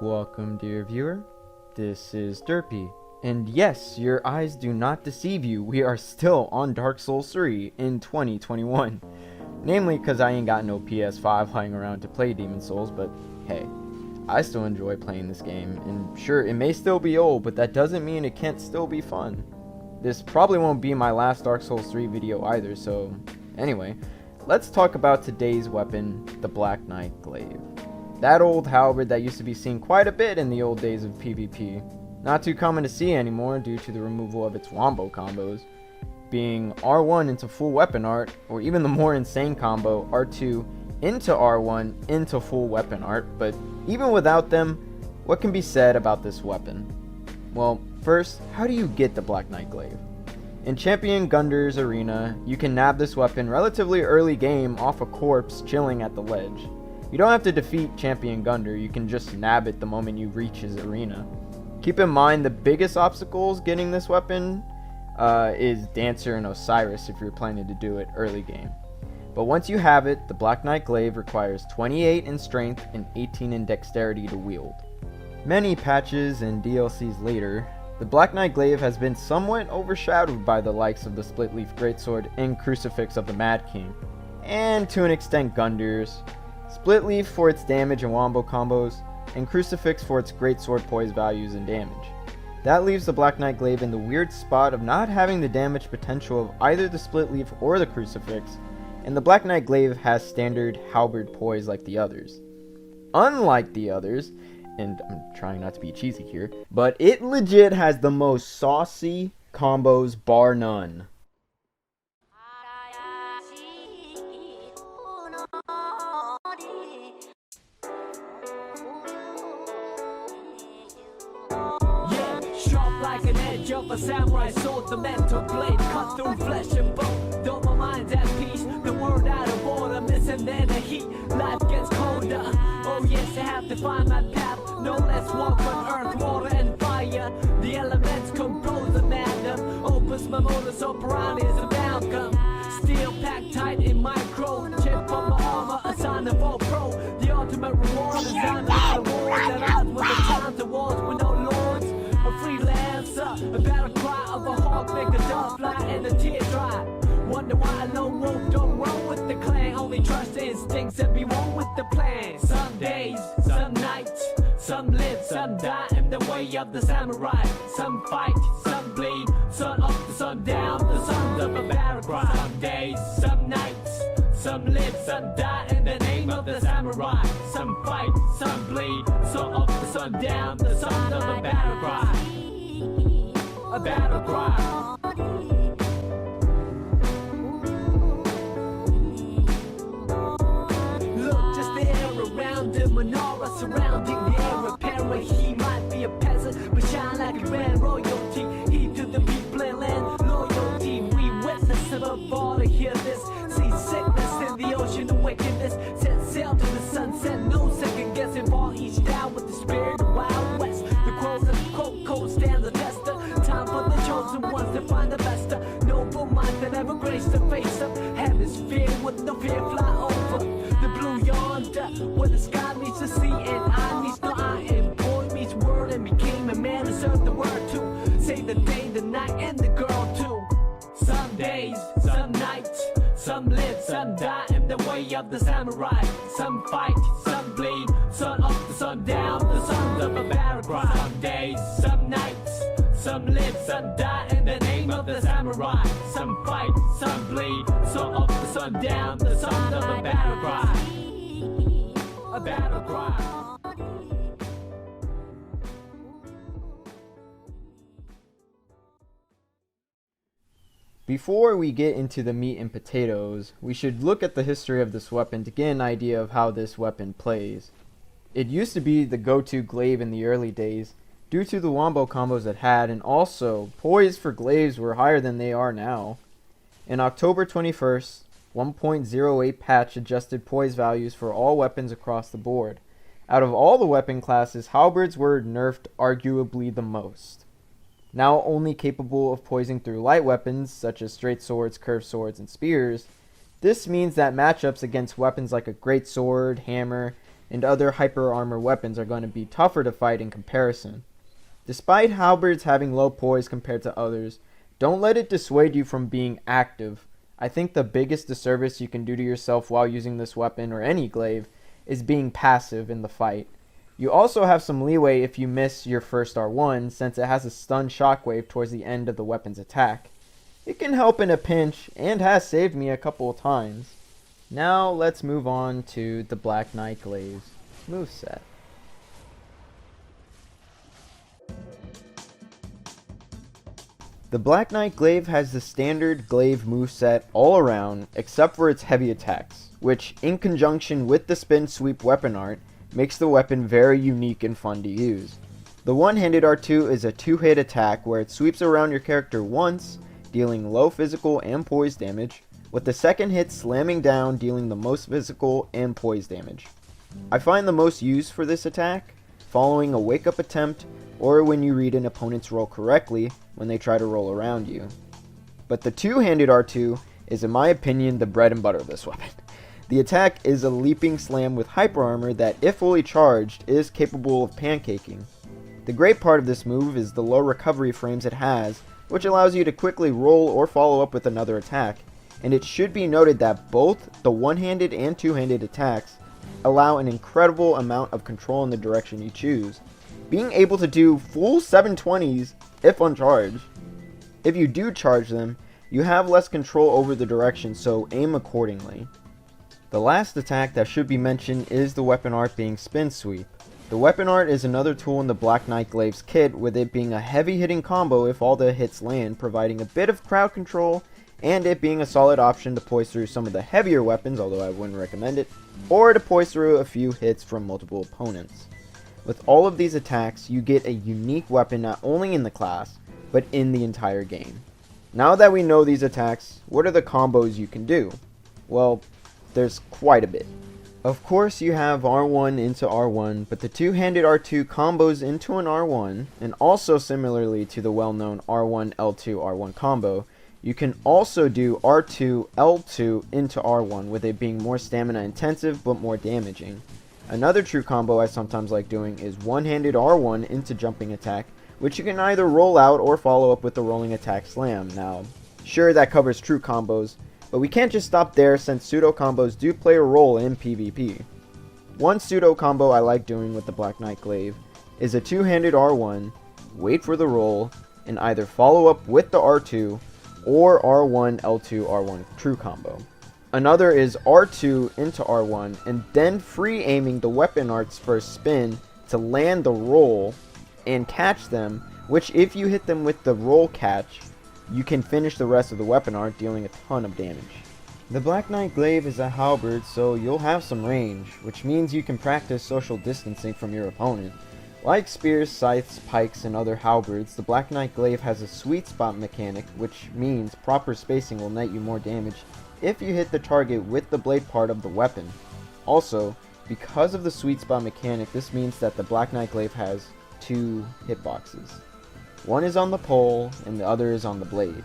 Welcome, dear viewer. This is Derpy. And yes, your eyes do not deceive you. We are still on Dark Souls 3 in 2021. Namely because I ain't got no PS5 lying around to play Demon Souls, but hey, I still enjoy playing this game. And sure, it may still be old, but that doesn't mean it can't still be fun. This probably won't be my last Dark Souls 3 video either, so anyway, let's talk about today's weapon, the Black Knight Glaive. That old halberd that used to be seen quite a bit in the old days of PvP. Not too common to see anymore due to the removal of its wombo combos, being R1 into full weapon art, or even the more insane combo, R2 into R1 into full weapon art. But even without them, what can be said about this weapon? Well, first, how do you get the Black Knight Glaive? In Champion Gundyrs Arena, you can nab this weapon relatively early game off a corpse chilling at the ledge. You don't have to defeat Champion Gundyr, you can just nab it the moment you reach his arena. Keep in mind the biggest obstacles getting this weapon is Dancer and Osiris if you're planning to do it early game. But once you have it, the Black Knight Glaive requires 28 in strength and 18 in dexterity to wield. Many patches and DLCs later, the Black Knight Glaive has been somewhat overshadowed by the likes of the Split Leaf Greatsword and Crucifix of the Mad King, and to an extent Gundyrs. Split Leaf for its damage and wombo combos, and Crucifix for its greatsword poise values and damage. That leaves the Black Knight Glaive in the weird spot of not having the damage potential of either the Split Leaf or the Crucifix, and the Black Knight Glaive has standard halberd poise like the others. Unlike the others, and I'm trying not to be cheesy here, but it legit has the most saucy combos bar none. Like an edge of a samurai sword, the mental blade cut through flesh and bone. Though my mind's at peace, the word out of order, missing in the heat, life gets colder. Oh yes, I have to find my path, no less walk on earth, water and fire. The elements compose a madam, opus my modus operandi is a amalgam. Steel packed tight in my chrome, chip on my armor, a sign of all pro. The ultimate reward is I'm out of war, that odds with the time to wars with no lords. A freelancer, a battle cry of a hawk, make a dove fly and a tear dry. Wonder why a lone wolf don't roll with the clan, only trust the instincts and be one with the plan. Some days, some nights, some live, some die in the way of the samurai. Some fight, some bleed, sun up the sun down, the sons of a battle cry. Some days, some nights, some live, some die in the name of the samurai. Some fight, some bleed, sun up the sun down, the sons of a battle cry. A battle cry. Look, just the air around him, menorah surrounding the air apparent. He might be a peasant, but shine like a grand royalty. He to the people and land loyalty. We witness above all to hear this. See sickness in the ocean of wickedness. Set sail to the sunset, no second guessing. Fall each down with the spirit of Wild West. The quote of the cold stand the tester. Time for the chosen ones to find the best. Noble mind that ever grace the face of hemisphere with no fear fly over the blue yonder where the sky meets the sea and I meets the eye and boy meets word and became a man and served the word to say the day, the night, and the girl too. Some days, some nights, some live, some die in the way of the samurai. Some fight, some bleed, sun up the sun down, the sons of a battle cry. Some days, some nights, some live, some die in the name of the samurai. Some fight, some bleed, sun up the sun down, the sons of a battle cry. A battle cry. Before we get into the meat and potatoes, we should look at the history of this weapon to get an idea of how this weapon plays. It used to be the go-to glaive in the early days, due to the wombo combos it had, and also, poise for glaives were higher than they are now. In October 21st, 1.08 patch adjusted poise values for all weapons across the board. Out of all the weapon classes, halberds were nerfed arguably the most. Now only capable of poising through light weapons, such as straight swords, curved swords, and spears, this means that matchups against weapons like a great sword, hammer, and other hyper armor weapons are going to be tougher to fight in comparison. Despite halberds having low poise compared to others, don't let it dissuade you from being active. I think the biggest disservice you can do to yourself while using this weapon or any glaive is being passive in the fight. You also have some leeway if you miss your first R1 since it has a stun shockwave towards the end of the weapon's attack. It can help in a pinch and has saved me a couple of times. Now let's move on to the Black Knight Glaive's moveset. The Black Knight Glaive has the standard glaive moveset all around except for its heavy attacks, which in conjunction with the spin sweep weapon art makes the weapon very unique and fun to use. The one-handed R2 is a 2-hit attack where it sweeps around your character once, dealing low physical and poise damage, with the second hit slamming down dealing the most physical and poise damage. I find the most use for this attack following a wake-up attempt or when you read an opponent's roll correctly when they try to roll around you. But the two-handed R2 is in my opinion the bread and butter of this weapon. The attack is a leaping slam with hyper armor that, if fully charged, is capable of pancaking. The great part of this move is the low recovery frames it has, which allows you to quickly roll or follow up with another attack, and it should be noted that both the one-handed and two-handed attacks allow an incredible amount of control in the direction you choose, being able to do full 720s if uncharged. If you do charge them, you have less control over the direction, so aim accordingly. The last attack that should be mentioned is the weapon art being spin sweep. The weapon art is another tool in the Black Knight Glaive's kit, with it being a heavy hitting combo if all the hits land, providing a bit of crowd control, and it being a solid option to poise through some of the heavier weapons, although I wouldn't recommend it, or to poise through a few hits from multiple opponents. With all of these attacks, you get a unique weapon not only in the class, but in the entire game. Now that we know these attacks, what are the combos you can do? Well, there's quite a bit. Of course you have R1 into R1, but the two-handed R2 combos into an R1, and also similarly to the well-known R1 L2 R1 combo, you can also do R2 L2 into R1, with it being more stamina intensive but more damaging. Another true combo I sometimes like doing is one-handed R1 into jumping attack, which you can either roll out or follow up with the rolling attack slam. Now, sure, that covers true combos, but we can't just stop there since pseudo combos do play a role in PvP. One pseudo combo I like doing with the Black Knight Glaive is a two-handed R1, wait for the roll, and either follow up with the R2 or R1 L2 R1 true combo. Another is R2 into R1 and then free aiming the weapon arts for a spin to land the roll and catch them, which if you hit them with the roll catch, you can finish the rest of the weapon art dealing a ton of damage. The Black Knight Glaive is a halberd, so you'll have some range, which means you can practice social distancing from your opponent. Like spears, scythes, pikes, and other halberds, the Black Knight Glaive has a sweet spot mechanic, which means proper spacing will net you more damage if you hit the target with the blade part of the weapon. Also, because of the sweet spot mechanic, this means that the Black Knight Glaive has two hitboxes. One is on the pole and the other is on the blade.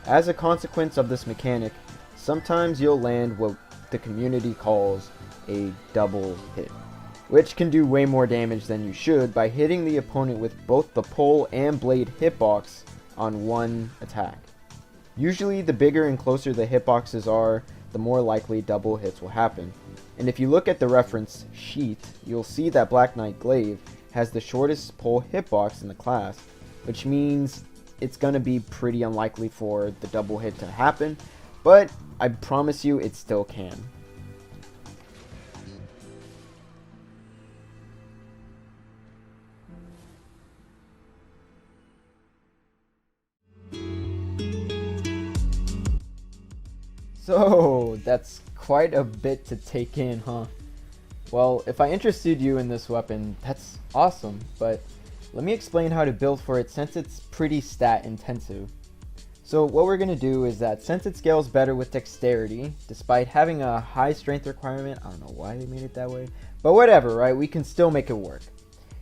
As a consequence of this mechanic, sometimes you'll land what the community calls a double hit, which can do way more damage than you should by hitting the opponent with both the pole and blade hitbox on one attack. Usually the bigger and closer the hitboxes are, the more likely double hits will happen. And if you look at the reference sheet, you'll see that Black Knight Glaive has the shortest pole hitbox in the class, which means it's going to be pretty unlikely for the double hit to happen, but I promise you it still can. So, that's quite a bit to take in, huh? Well, if I interested you in this weapon, that's awesome, but let me explain how to build for it since it's pretty stat intensive. So what we're going to do is that since it scales better with dexterity, despite having a high strength requirement, I don't know why they made it that way, but whatever, right? We can still make it work.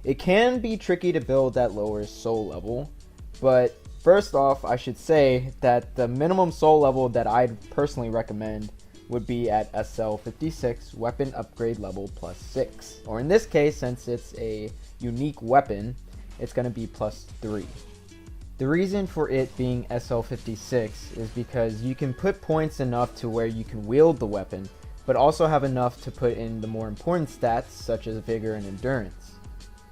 It can be tricky to build at lower soul level, but first off, I should say that the minimum soul level that I'd personally recommend would be at SL56 weapon upgrade level +6. Or in this case, since it's a unique weapon, it's going to be +3. The reason for it being SL56 is because you can put points enough to where you can wield the weapon, but also have enough to put in the more important stats such as vigor and endurance.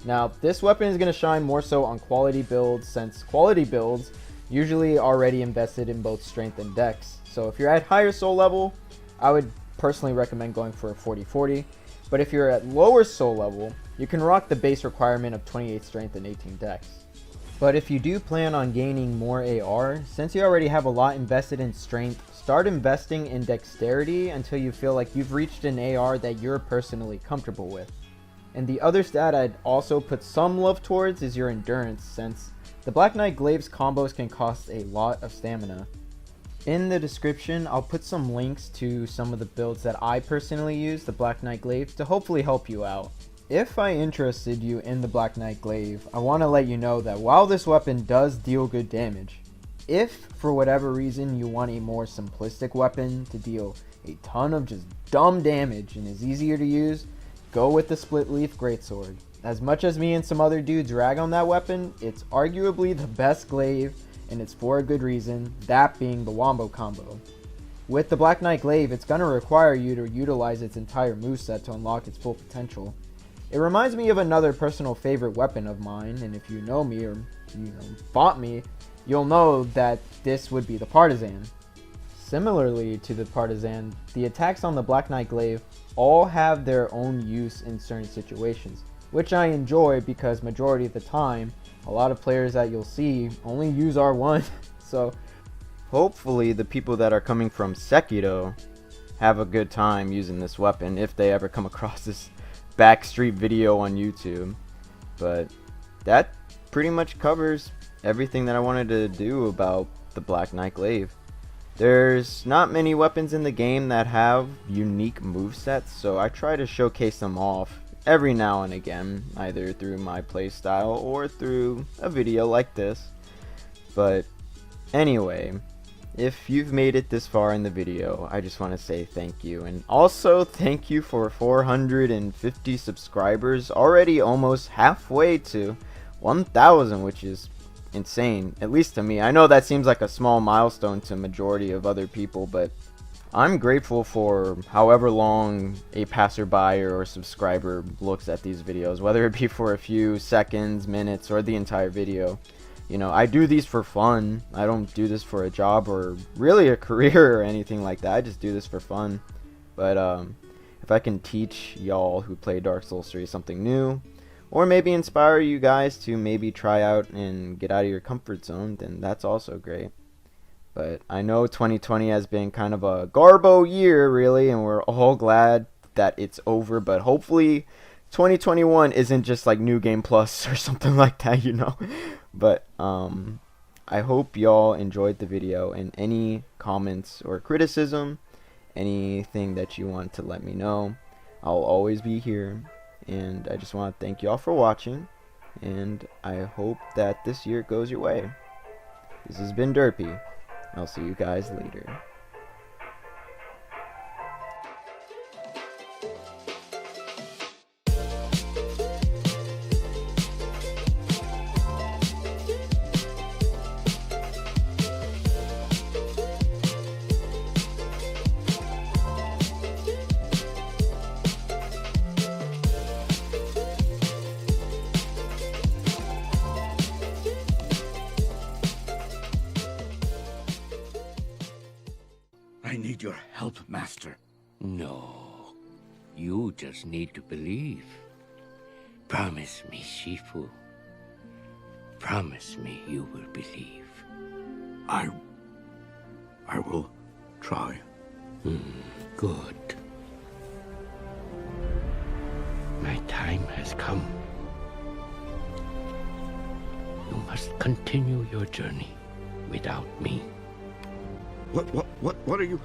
Now, this weapon is going to shine more so on quality builds, since quality builds usually already invested in both strength and dex. So if you're at higher soul level, I would personally recommend going for a 40-40, but if you're at lower soul level, you can rock the base requirement of 28 strength and 18 dex. But if you do plan on gaining more AR, since you already have a lot invested in strength, start investing in dexterity until you feel like you've reached an AR that you're personally comfortable with. And the other stat I'd also put some love towards is your endurance, since the Black Knight Glaive's combos can cost a lot of stamina. In the description, I'll put some links to some of the builds that I personally use the Black Knight Glaive to hopefully help you out. If I interested you in the Black Knight Glaive, I want to let you know that while this weapon does deal good damage, if for whatever reason you want a more simplistic weapon to deal a ton of just dumb damage and is easier to use, go with the Split Leaf Greatsword. As much as me and some other dudes rag on that weapon, it's arguably the best glaive, and it's for a good reason, that being the wombo combo. With the Black Knight Glaive, it's going to require you to utilize its entire moveset to unlock its full potential. It reminds me of another personal favorite weapon of mine, and if you know me or fought me, you'll know that this would be the partizan. Similarly to the partizan, the attacks on the Black Knight Glaive all have their own use in certain situations, which I enjoy because majority of the time, a lot of players that you'll see only use R1. So hopefully the people that are coming from Sekiro have a good time using this weapon if they ever come across this backstreet video on YouTube. But that pretty much covers everything that I wanted to do about the Black Knight Glaive. There's not many weapons in the game that have unique movesets, so I try to showcase them off every now and again, either through my playstyle or through a video like this. But anyway, if you've made it this far in the video, I just want to say thank you. And also thank you for 450 subscribers, already almost halfway to 1,000, which is insane, at least to me. I know that seems like a small milestone to majority of other people, but I'm grateful for however long a passerby or subscriber looks at these videos, whether it be for a few seconds, minutes, or the entire video. You know, I do these for fun. I don't do this for a job or really a career or anything like that. I just do this for fun. But if I can teach y'all who play Dark Souls 3 something new, or maybe inspire you guys to maybe try out and get out of your comfort zone, then that's also great. But I know 2020 has been kind of a garbo year, really, and we're all glad that it's over. But hopefully 2021 isn't just like New Game Plus or something like that, you know. But I hope y'all enjoyed the video, and any comments or criticism, anything that you want to let me know, I'll always be here. And I just want to thank y'all for watching, and I hope that this year goes your way. This has been Derpy. I'll see you guys later. I need your help, Master. No, you just need to believe. Promise me, Shifu. Promise me you will believe. I will try. Good. My time has come. You must continue your journey without me. What are you...